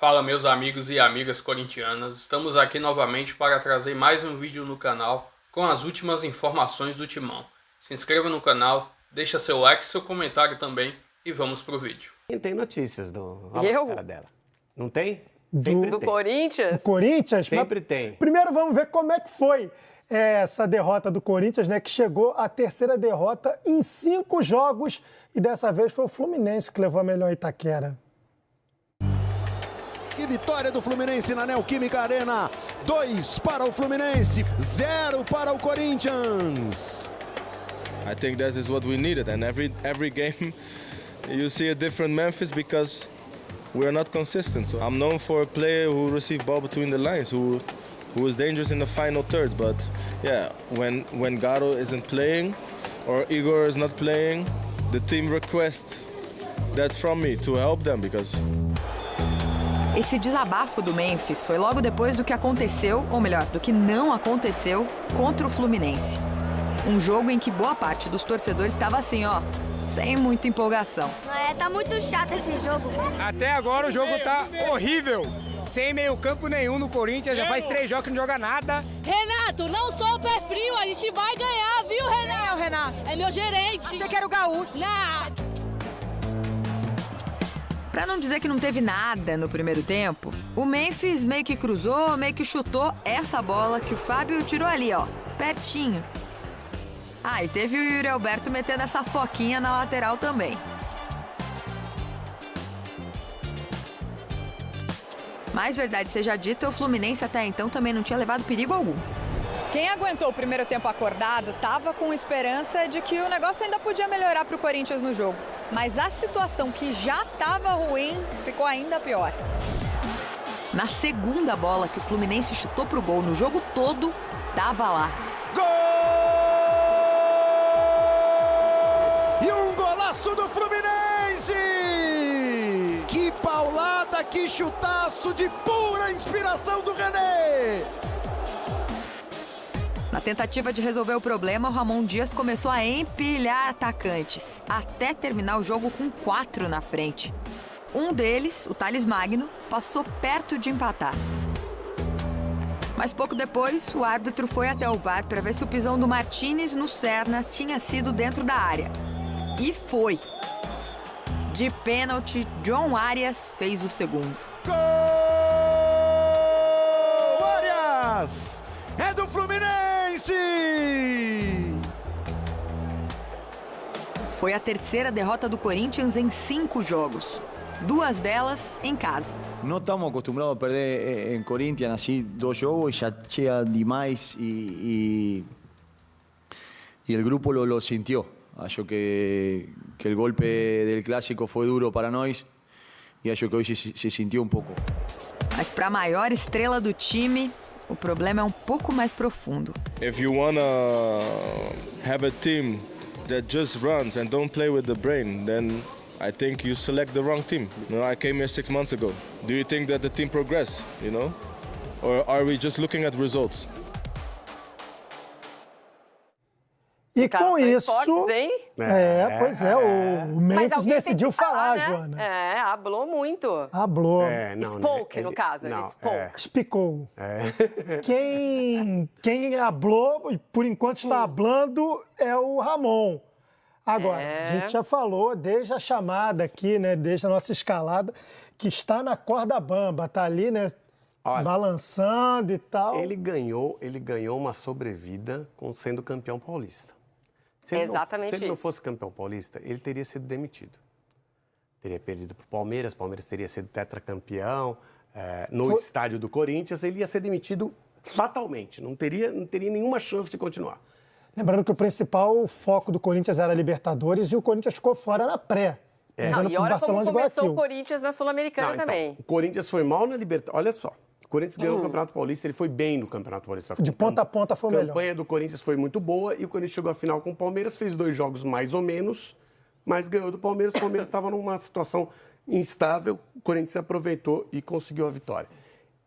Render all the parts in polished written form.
Fala meus amigos e amigas corintianas, estamos aqui novamente para trazer mais um vídeo no canal com as últimas informações do Timão. Se inscreva no canal, deixa seu like, seu comentário também e vamos pro vídeo. Tem notícias do Eu? dela. Não tem? Do Corinthians? Do Corinthians? Sempre tem. Primeiro vamos ver como é que foi essa derrota do Corinthians, né? Que chegou à terceira derrota em 5 jogos e dessa vez foi o Fluminense que levou a melhor Itaquera. Que vitória do Fluminense na Neoquímica Arena. 2 para o Fluminense, 0 para o Corinthians. I think that is what we needed, and every game you see a different Memphis because we are not consistent. So I'm known for a player who receives ball between the lines, who is dangerous in the final third. But yeah, when Garo isn't playing or Igor is not playing, the team requests that from me to help them because. Esse desabafo do Memphis foi logo depois do que aconteceu, ou melhor, do que não aconteceu, contra o Fluminense. Um jogo em que boa parte dos torcedores estava assim, ó, sem muita empolgação. Tá muito chato esse jogo. Até agora o jogo tá horrível. Sem meio campo nenhum no Corinthians, já faz 3 jogos que não joga nada. Renato, não sou o pé frio, a gente vai ganhar, viu, Renato? Quem é o Renato? É meu gerente. Achei que era o Gaúcho. Não. Pra não dizer que não teve nada no primeiro tempo, o Memphis meio que cruzou, meio que chutou essa bola que o Fábio tirou ali, ó, pertinho. Ah, e teve o Yuri Alberto metendo essa foquinha na lateral também. Mas, verdade seja dita, o Fluminense até então também não tinha levado perigo algum. Quem aguentou o primeiro tempo acordado estava com esperança de que o negócio ainda podia melhorar para o Corinthians no jogo. Mas a situação que já estava ruim ficou ainda pior. Na segunda bola que o Fluminense chutou pro gol no jogo todo, tava lá. Gol! E um golaço do Fluminense! Que paulada, que chutaço de pura inspiração do René! Na tentativa de resolver o problema, o Ramon Dias começou a empilhar atacantes, até terminar o jogo com 4 na frente. Um deles, o Thales Magno, passou perto de empatar. Mas pouco depois, o árbitro foi até o VAR para ver se o pisão do Martínez no Serna tinha sido dentro da área. E foi. De pênalti, John Arias fez o segundo. Gol! Arias! É do Fluminense! Foi a terceira derrota do Corinthians em 5 jogos. 2 delas em casa. No estamos acostumbrados a perder en Corinthians así 2 jogos y ya llega demais y el grupo lo sintió. Acho que el golpe del clásico fue duro para nós y acho que hoy se sintió un poco. Mas para a maior estrela do time, o problema é um pouco mais profundo. If you wanna have a team that just runs and don't play with the brain, then I think you select the wrong team. You know, I came here 6 months ago. Do you think that the team progressed, you know? Or are we just looking at results? E com isso... Fortes, hein? O Memphis decidiu falar, né? Joana. Hablou muito. Hablou. Spoke, no caso. Ele spoke. Explicou. Quem hablou, e por enquanto está hablando, é o Ramon. Agora, a gente já falou desde a chamada aqui, né, desde a nossa escalada, que está na corda bamba, tá ali, né, balançando e tal. Ele ganhou uma sobrevida sendo campeão paulista. Se ele não fosse campeão paulista, ele teria sido demitido. Teria perdido para o Palmeiras teria sido tetracampeão no estádio do Corinthians, ele ia ser demitido fatalmente, não teria nenhuma chance de continuar. Lembrando que o principal foco do Corinthians era a Libertadores e o Corinthians ficou fora na pré. E olha como começou o Corinthians na Sul-Americana também. Então, o Corinthians foi mal na Libertadores. Olha só, o Corinthians ganhou o Campeonato Paulista, ele foi bem no Campeonato Paulista. De ponta a ponta foi melhor. A campanha do Corinthians foi muito boa e o Corinthians chegou à final com o Palmeiras, fez 2 jogos mais ou menos, mas ganhou do Palmeiras. O Palmeiras estava numa situação instável, o Corinthians se aproveitou e conseguiu a vitória.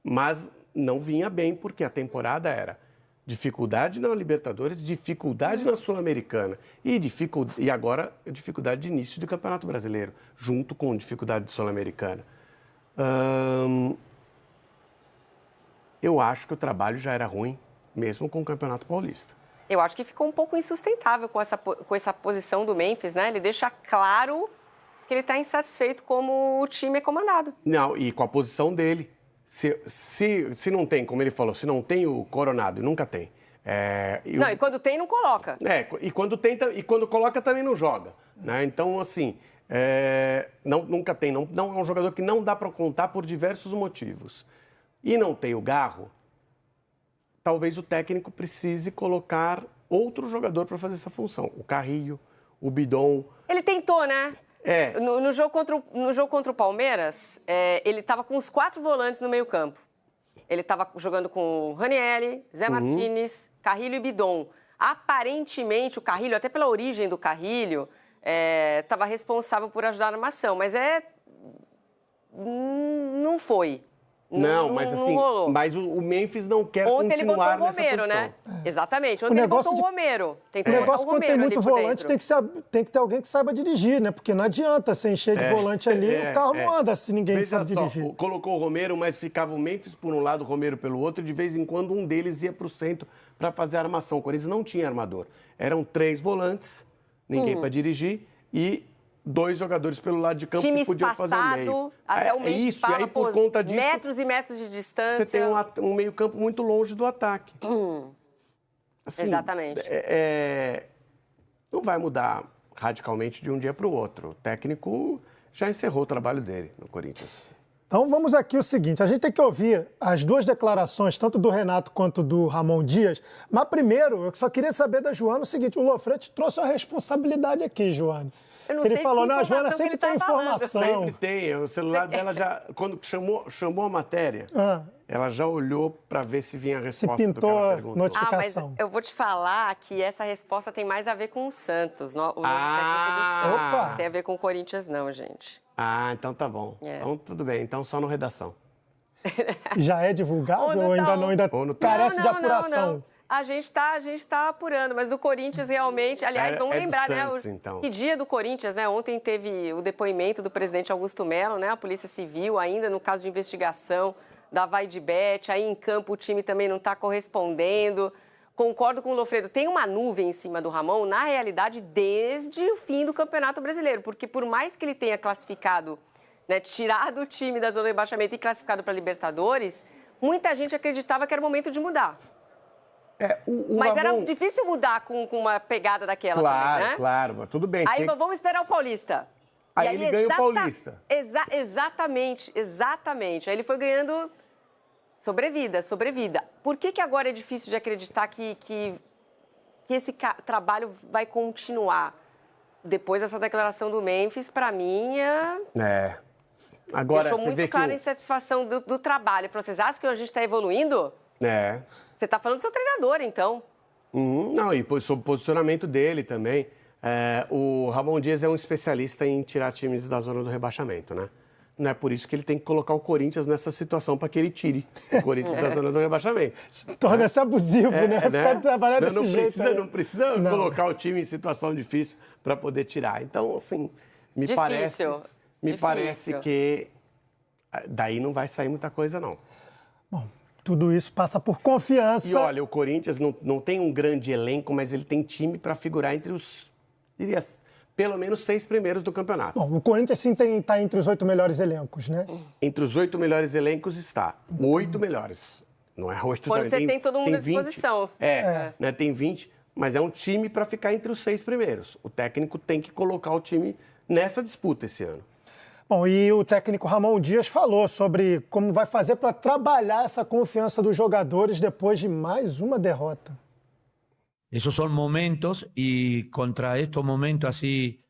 Mas não vinha bem porque a temporada era dificuldade na Libertadores, dificuldade na Sul-Americana e agora dificuldade de início do Campeonato Brasileiro, junto com dificuldade de Sul-Americana. eu acho que o trabalho já era ruim, mesmo com o Campeonato Paulista. Eu acho que ficou um pouco insustentável com essa posição do Memphis, né? Ele deixa claro que ele está insatisfeito como o time é comandado. Não, e com a posição dele. Se não tem, como ele falou, se não tem o Coronado, e nunca tem. E quando tem, não coloca. E quando coloca, também não joga. Né? Então, assim, nunca tem. Não é um jogador que não dá para contar por diversos motivos. E não tem o Garro, talvez o técnico precise colocar outro jogador para fazer essa função. O Carrillo, o Bidon. Ele tentou, né? No jogo contra o Palmeiras, ele estava com os 4 volantes no meio-campo. Ele estava jogando com Ranieri, Zé Martínez, Carrillo e Bidon. Aparentemente, o Carrillo, até pela origem do Carrillo, estava responsável por ajudar na armação, mas não foi. Mas assim, mas o Memphis não quer continuar nessa posição. Ontem ele botou o Romero, né? Exatamente. Ontem ele botou o Romero. O negócio quando tem muito volante tem que ter alguém que saiba dirigir, né? Porque não adianta você encher de volante ali, o carro não anda se ninguém sabe dirigir. Colocou o Romero, mas ficava o Memphis por um lado, o Romero pelo outro, e de vez em quando um deles ia para o centro para fazer a armação. O Corinthians não tinha armador. Eram 3 volantes, ninguém para dirigir, e 2 jogadores pelo lado de campo que podiam fazer o meio. Até o meio isso, e aí por conta disso... Metros e metros de distância. Você tem um meio campo muito longe do ataque. Assim, exatamente. Não vai mudar radicalmente de um dia para o outro. O técnico já encerrou o trabalho dele no Corinthians. Então vamos aqui o seguinte, a gente tem que ouvir as 2 declarações, tanto do Renato quanto do Ramon Dias, mas primeiro eu só queria saber da Joana o seguinte, o Lofrete trouxe uma responsabilidade aqui, Joana. Ele falou, a Joana sempre tem informação. Sempre tem. O celular dela já, quando chamou a matéria, ela já olhou para ver se vinha a resposta. Se pintou a notificação. Mas eu vou te falar que essa resposta tem mais a ver com o Santos. O novo Opa! Não tem a ver com o Corinthians, não, gente. Então tá bom. Então tudo bem. Então só no redação. Já é divulgável ou ainda não? Ainda carece de apuração? Não. A gente tá apurando, mas do Corinthians realmente... Aliás, vamos lembrar, Santos, né? Então. Que dia do Corinthians, né? Ontem teve o depoimento do presidente Augusto Melo, né? A Polícia Civil, ainda no caso de investigação da Vai de Bet. Aí em campo o time também não está correspondendo. Concordo com o Lofredo. Tem uma nuvem em cima do Ramon, na realidade, desde o fim do Campeonato Brasileiro. Porque por mais que ele tenha classificado, né, tirado o time da zona de rebaixamento e classificado para a Libertadores, muita gente acreditava que era o momento de mudar. Mas Ramon... era difícil mudar com uma pegada daquela também, né? Claro, mas tudo bem. Aí vamos esperar o Paulista. Aí ele ganha o Paulista. Exatamente. Aí ele foi ganhando sobrevida. Por que agora é difícil de acreditar que esse trabalho vai continuar? Depois dessa declaração do Memphis, para mim, Agora, deixou muito clara a insatisfação do trabalho. Vocês acham que a gente está evoluindo? Você está falando do seu treinador, então. Não, e sobre o posicionamento dele também. O Ramon Dias é um especialista em tirar times da zona do rebaixamento, né? Não é por isso que ele tem que colocar o Corinthians nessa situação para que ele tire o Corinthians da zona do rebaixamento. Torna-se abusivo, né? Ficar trabalhando desse jeito. Não precisa colocar o time em situação difícil para poder tirar. Então, assim, me parece que daí não vai sair muita coisa, não. Bom, tudo isso passa por confiança. E olha, o Corinthians não tem um grande elenco, mas ele tem time para figurar entre os, diria, pelo menos 6 primeiros do campeonato. Bom, o Corinthians sim está entre os 8 melhores elencos, né? Entre os 8 melhores elencos está. 8 melhores. Não é 8 Quando você tem todo mundo à disposição. Né, tem 20, mas é um time para ficar entre os 6 primeiros. O técnico tem que colocar o time nessa disputa esse ano. Bom, e o técnico Ramon Dias falou sobre como vai fazer para trabalhar essa confiança dos jogadores depois de mais uma derrota. Esos son momentos y contra estos momentos así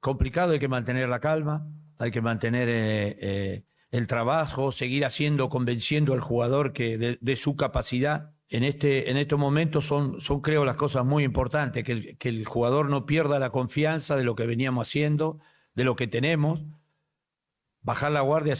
complicados hay que mantener la calma, hay que mantener el trabajo, seguir haciendo, convenciendo al jugador de su capacidad. En estos momentos son creo las cosas muy importantes, que el jugador no pierda la confianza de lo que veníamos haciendo, de lo que tenemos. Bajar la guardia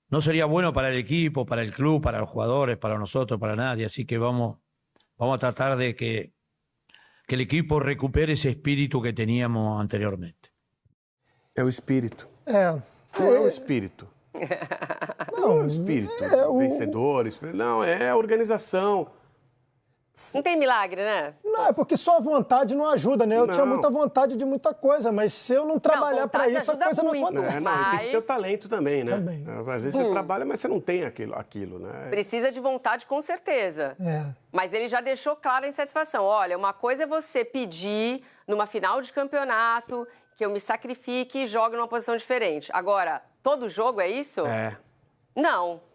no sería bueno para el equipo, para el club, para los jugadores, para nosotros, para nadie. Así que vamos a tratar de que el equipo recupere ese espíritu que teníamos anteriormente. É o espírito. É o espírito. Não, o espírito vencedor, não, é a organização. Não tem milagre, né? Não, é porque só a vontade não ajuda, né? Eu tinha muita vontade de muita coisa, mas se eu não trabalhar para isso, a coisa não acontece. Não, tem que ter o talento também, né? Também. Às vezes você trabalha, mas você não tem aquilo, né? Precisa de vontade, com certeza. Mas ele já deixou clara a insatisfação. Olha, uma coisa é você pedir numa final de campeonato que eu me sacrifique e jogue numa posição diferente. Agora, todo jogo é isso? Não.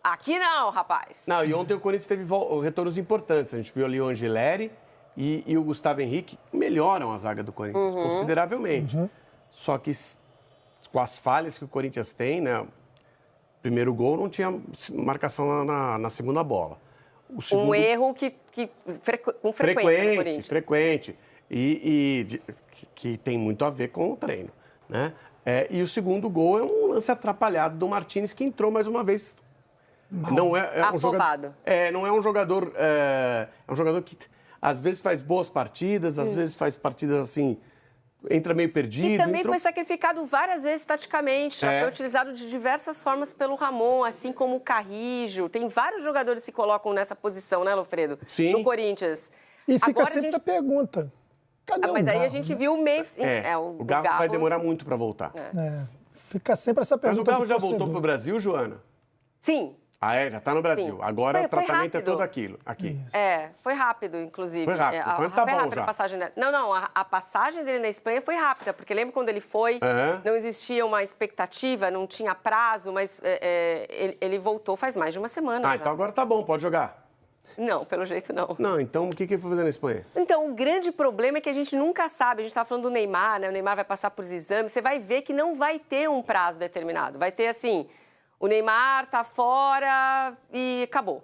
Aqui não, rapaz. Não, e ontem o Corinthians teve retornos importantes. A gente viu ali o Angileri e o Gustavo Henrique melhoram a zaga do Corinthians consideravelmente. Só que com as falhas que o Corinthians tem, né? Primeiro gol não tinha marcação na segunda bola. O segundo... Um erro com frequência no Corinthians. Frequente. Que tem muito a ver com o treino, né? E o segundo gol é um lance atrapalhado do Martínez, que entrou mais uma vez. Não é um jogador. Não é um jogador. É um jogador que às vezes faz boas partidas, às vezes faz partidas assim, entra meio perdido. E também foi sacrificado várias vezes taticamente, já foi utilizado de diversas formas pelo Ramon, assim como o Carrijo. Tem vários jogadores que se colocam nessa posição, né, Lofredo? Sim. No Corinthians. E fica sempre a pergunta. Cadê o Mas aí Garro, a gente né? viu o Memphis. O Garro vai demorar muito para voltar. Fica sempre essa pergunta. Mas o Garro já voltou para o Brasil, Joana? Sim. Já está no Brasil. Sim. Agora o tratamento rápido. É todo aquilo. Aqui. Foi rápido, inclusive. Foi rápido. Então tá bom já. A passagem dele. Não, a passagem dele na Espanha foi rápida, porque lembra quando ele foi, não existia uma expectativa, não tinha prazo, mas ele voltou faz mais de uma semana. Já. Então agora tá bom, pode jogar. Não, pelo jeito não. Não, então o que ele foi fazer na Espanha? Então, o grande problema é que a gente nunca sabe. A gente está falando do Neymar, né? O Neymar vai passar por exames. Você vai ver que não vai ter um prazo determinado. Vai ter assim, o Neymar tá fora e acabou.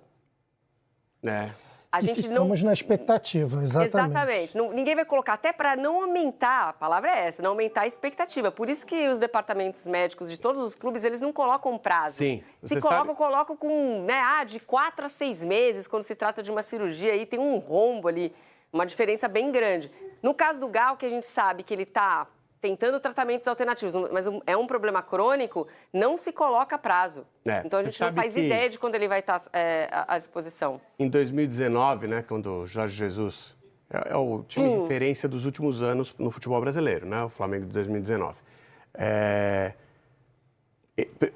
A gente ficamos na expectativa, exatamente. Ninguém vai colocar, até para não aumentar, a palavra é essa, não aumentar a expectativa. Por isso que os departamentos médicos de todos os clubes, eles não colocam prazo. Sim. Se colocam com, de 4 a 6 meses, quando se trata de uma cirurgia, aí tem um rombo ali, uma diferença bem grande. No caso do Gal, que a gente sabe que ele está tentando tratamentos alternativos, mas é um problema crônico, não se coloca prazo. Então a gente não faz ideia de quando ele vai estar à disposição. Em 2019, né, quando o Jorge Jesus é o time de referência dos últimos anos no futebol brasileiro, né, o Flamengo de 2019.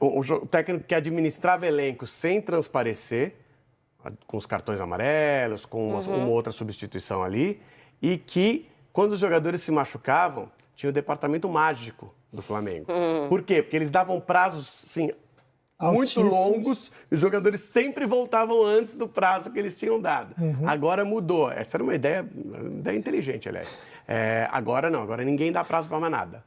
O técnico que administrava elenco sem transparecer, com os cartões amarelos, com uma outra substituição ali, e que, quando os jogadores se machucavam, tinha o departamento mágico do Flamengo. Por quê? Porque eles davam prazos, assim, muito longos, e os jogadores sempre voltavam antes do prazo que eles tinham dado. Agora mudou. Essa era uma ideia inteligente, aliás. Agora não, agora ninguém dá prazo para mais nada.